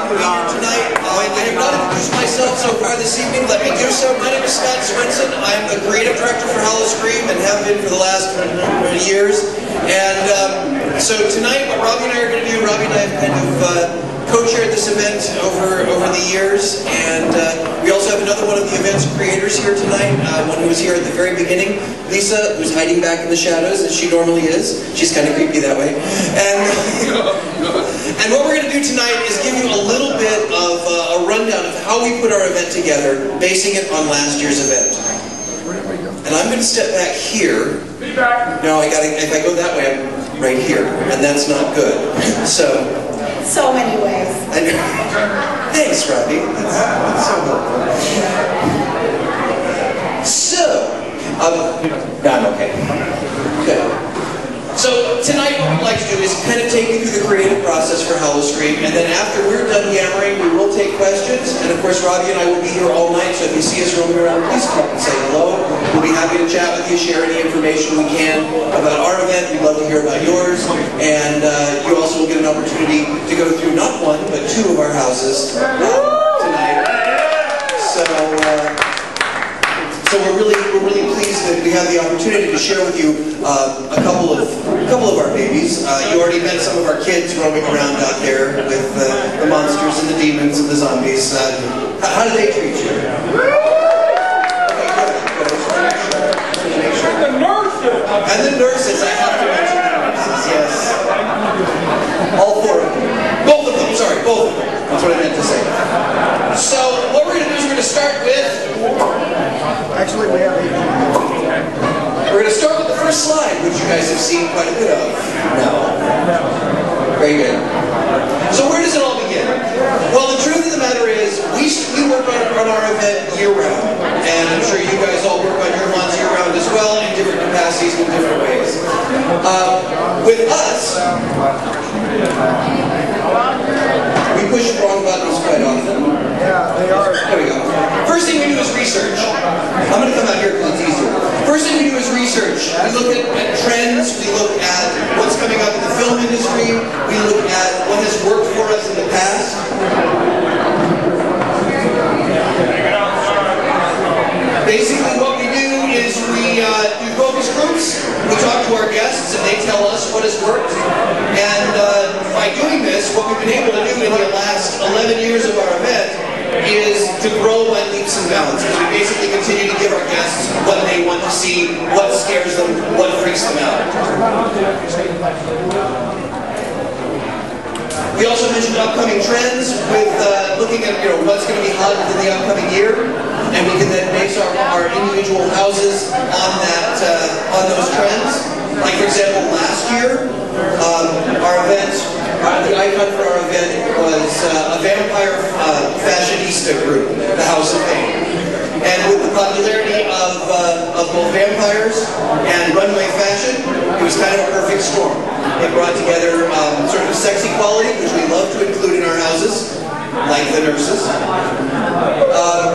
be here tonight. I have not introduced myself so far this evening. Let me do so. My name is Swenson. I'm the creative director for Howl-O-Scream and have been for the last many years. And so tonight, what Robbi and I are going to do, Robbi and I have kind of co-chaired this event over the years, and we also have another one of the event's creators here tonight, one who was here at the very beginning, Lisa, who's hiding back in the shadows as she normally is. She's kind of creepy that way. And what we're going to do tonight is give you a little bit of a rundown of how we put our event together, basing it on last year's event. And I'm going to step back here. No, if I go that way, I'm right here, and that's not good. So many ways. Thanks, Robbi. That's so helpful. No, I'm okay. Good. So tonight what we'd like to do is kind of take you through the creative process for Howl-O-Scream, and then after we're done yammering, we will take questions, and of course Robbi and I will be here all night, so if you see us roaming around, please come and say hello. We'll be happy to chat with you, share any information we can about our event. We'd love to hear about yours, and you also will get an opportunity to go through not one, but two of our houses tonight. So we're really pleased that we have the opportunity to share with you a couple of our babies. You already met some of our kids roaming around out there with the monsters and the demons and the zombies. How do they treat you? And the nurses! And the nurses, I have to mention the nurses, yes. All four of them. Both of them, sorry, both of them. That's what I meant to say. So, what we're going to do is we're going to start with... Actually, we have We're going to start with the first slide, which you guys have seen quite a bit of. No. Very good. So where does it all begin? Well, the truth of the matter is, we work on our event year-round. And I'm sure you guys all work on your launch year-round as well, in different capacities, in different ways. With us, we push wrong buttons quite often. Yeah, they are. There we go. First thing we do is research. I'm going to come out here because it's easier. First thing we do is research. We look at trends, we look at what's coming up in the film industry, we look at what has worked for us in the past. Basically what we do is we do focus groups, we talk to our guests and they tell us what has worked. And by doing this, what we've been able to do in the last 11 years of our event is to grow by leaps and bounds. As we basically continue to give our guests what they want to see, what scares them, what freaks them out. We also mentioned upcoming trends with looking at what's going to be hot in the upcoming year, and we can then base our individual houses on those trends. Like for example, last year, our event, the icon for our event was a vampire fashionista group, the House of Fame. And with the popularity of both vampires and runway fashion, it was kind of a perfect storm. It brought together sort of a sexy quality, which we love to include in our houses, like the nurses.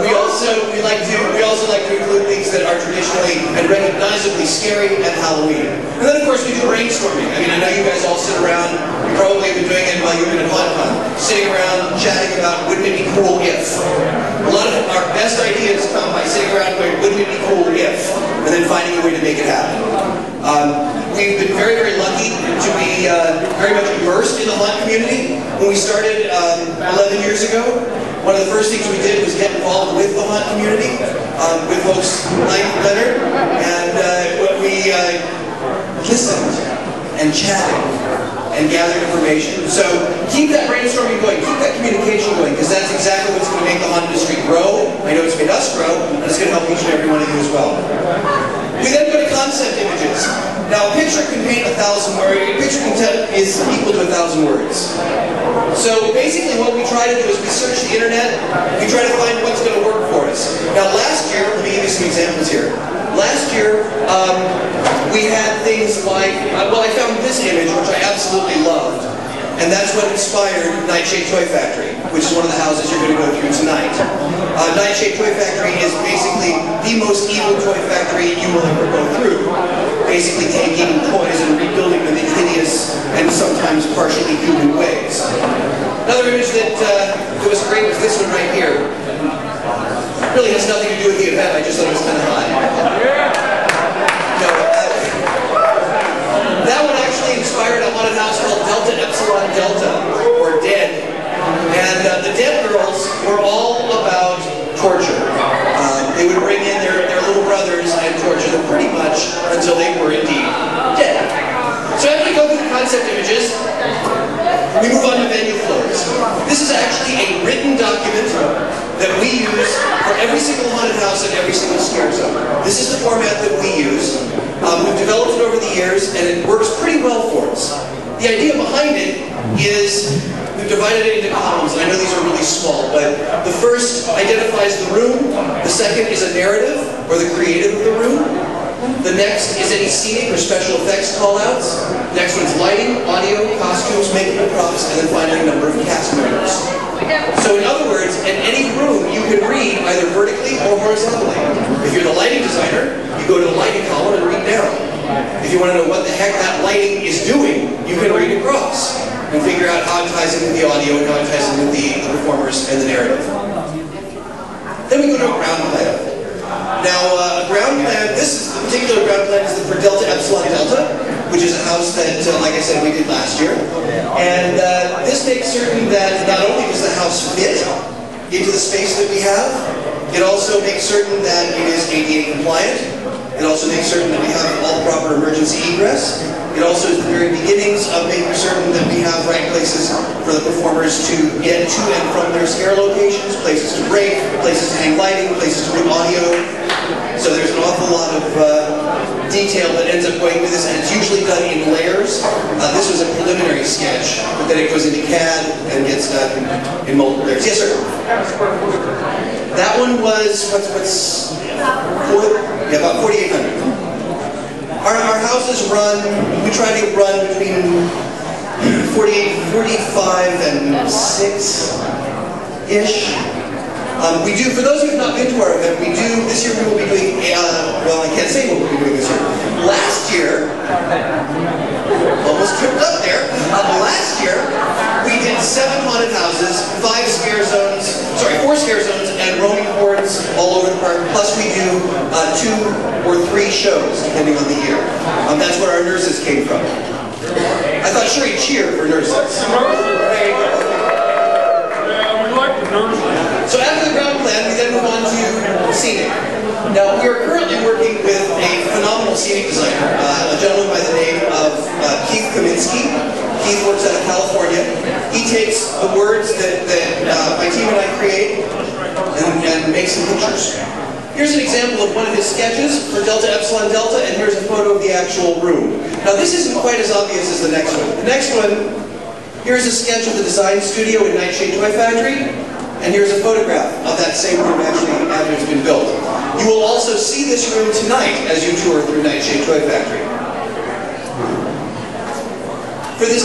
We also like to include things that are traditionally and recognizably scary at Halloween. And then of course we do brainstorming. I mean, I know you guys all sit around, you probably have been doing it while you've been at Hauntcon, sitting around chatting about wouldn't it be cool if. A lot of our best ideas come by sitting around going, wouldn't it be cool if, and then finding a way to make it happen. We've been very, very lucky to be very much immersed in the haunt community. When we started 11 years ago, one of the first things we did was get involved with the haunt community, with folks like Leonard, and we listened and chatted and gathered information. So keep that brainstorming going, keep that communication going, because that's exactly what's going to make the haunt industry grow. I know it's made us grow, and it's going to help each and every one of you as well. We then go to concept images. Now, a picture can paint 1,000 words. A picture is equal to 1,000 words. So basically what we try to do is we search the internet, we try to find what's going to work for us. Now last year, let me give you some examples here. Last year, we had things like, well, I found this image, which I absolutely loved. And that's what inspired Nightshade Toy Factory, which is one of the houses you're going to go through tonight. Nightshade Toy Factory is basically the most evil toy factory you will ever go through. basically taking toys and rebuilding them in hideous and sometimes partially human ways. Another image that was great was this one right here. Really has nothing to do with the event, I just thought it was kind of hot. No, that one actually inspired a haunted house called Delta Epsilon Delta, or Dead. And the Dead girls were all about torture. They would bring in their little brothers and torture them pretty much until they were indeed dead. So after we go through the concept images, we move on to venue floors. This is actually a written document that we use for every single haunted house and every single scare zone. This is the format that we use. We've developed it over the years, and it works pretty well for us. The idea behind it is we've divided it into columns, and I know these are really small, but the first identifies the room, the second is a narrative, or the creative of the room, the next is any scenic or special effects call-outs, next one's lighting, audio, costumes, makeup and props, and then finally a number of cast members. So in other words, in any room you can read either vertically or horizontally. If you're the lighting designer, you go to the lighting column and read down. If you want to know what the heck that lighting is doing, you can read across and figure out how it ties in with the audio and how it ties in with the performers and the narrative. Then we go to a ground plan. Now, a ground plan, the particular ground plan is for Delta Epsilon Delta, which is a house that, like I said, we did last year. And this makes certain that not only does the house fit into the space that we have, it also makes certain that it is ADA compliant. It also makes certain that we have all the proper emergency egress. It also is the very beginnings of making certain that we have right places for the performers to get to and from their scare locations, places to break, places to hang lighting, places to route audio. So there's an awful lot of detail that ends up going with this, and it's usually done in layers. This was a preliminary sketch, but then it goes into CAD and gets done in multiple layers. Yes, sir? That one was, about 4,800. Our houses run, we try to run between 45 and 6-ish. We do, for those who have not been to our event, we do, this year we will be doing, well, I can't say what we'll be doing this year. Last year, almost tripped up there, last year, we did 7 haunted houses, 4 scare zones, and roaming hordes all over the park, plus we do 2 or 3 shows, depending on the year. That's where our nurses came from. I thought sure he'd cheer for nurses. There you go. So after the ground plan, we then move on to scenic. Now, we are currently working with a phenomenal scenic designer, a gentleman by the name of Keith Kaminsky. Keith works out of California. He takes the words that my team and I create and makes some pictures. Here's an example of one of his sketches for Delta Epsilon Delta, and here's a photo of the actual room. Now, this isn't quite as obvious as the next one. The next one, here's a sketch of the design studio in Nightshade Toy Factory. And here's a photograph of that same room actually after it's been built. You will also see this room tonight as you tour through Nightshade Toy Factory. For this